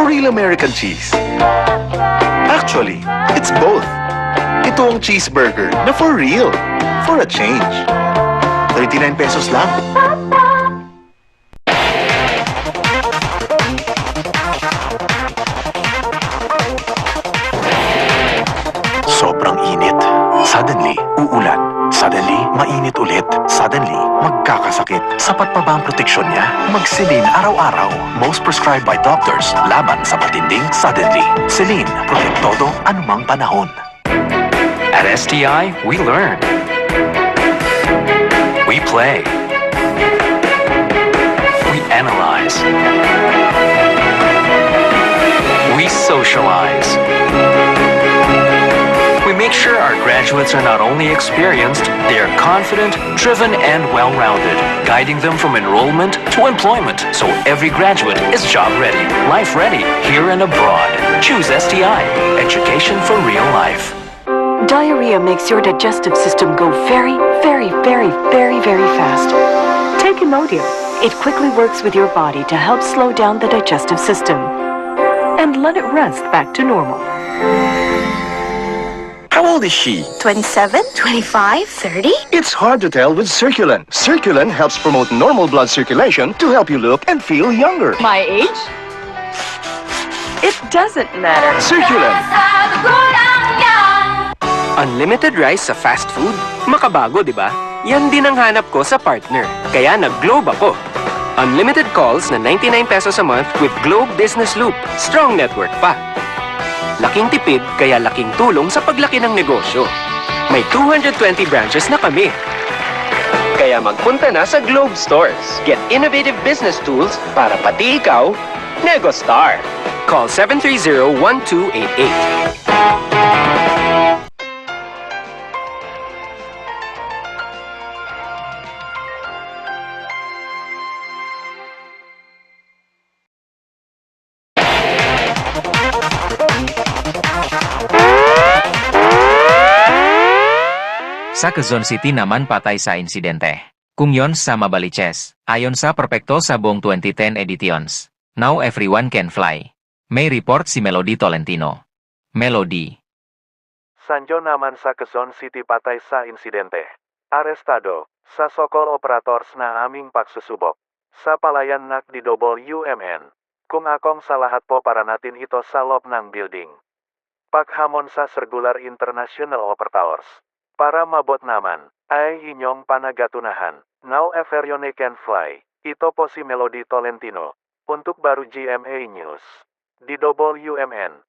real American cheese? Actually, it's both. Ito ang cheeseburger na for real, for a change. 39 pesos lang. Sobrang init. Suddenly, uulan. Suddenly, mainit ulit. Suddenly, magkakasakit. Sapat pa ba ang proteksyon niya? Mag-Celine araw-araw. Most prescribed by doctors. Laban sa matinding suddenly. Celine, protektodo anumang panahon. At STI, we learn. We play. We analyze. We socialize. We make sure our graduates are not only experienced, they are confident, driven, and well-rounded, guiding them from enrollment to employment, so every graduate is job-ready, life-ready, here and abroad. Choose STI, education for real life. Diarrhea makes your digestive system go very, very, very, very, very fast. Take Imodium. It quickly works with your body to help slow down the digestive system and let it rest back to normal. How old is she? 27, 25, 30? It's hard to tell with Circulen. Circulen helps promote normal blood circulation to help you look and feel younger. My age? It doesn't matter. Circulen. Unlimited rice sa fast food? Makabago, di ba? Yan din ang hanap ko sa partner. Kaya nag-Globe ako. Unlimited calls na 99 pesos a month with Globe Business Loop. Strong network pa. Laking tipid, kaya laking tulong sa paglaki ng negosyo. May 220 branches na kami. Kaya magpunta na sa Globe Stores. Get innovative business tools para pati ikaw, Negostar. Call 730-1288. Sa Quezon City naman patay sa insidente. Kung yon sa Mabaliches, ayon sa perpekto sa buong 2010 editions. Now everyone can fly. May report si Melody Tolentino. Melody. San John naman sa Quezon City patay sa insidente. Arestado sa Sokol Operators na aming pagsusubok. Sa palayan nak di WMN. Kung akong sa lahat po para natin ito sa loob ng building. Paghamon sa Circular International Operators. Para mabot naman, ay inyong panagatunahan. Now everyone can fly. Ito po si Melody Tolentino. Untuk baru GMA News. Di WMN.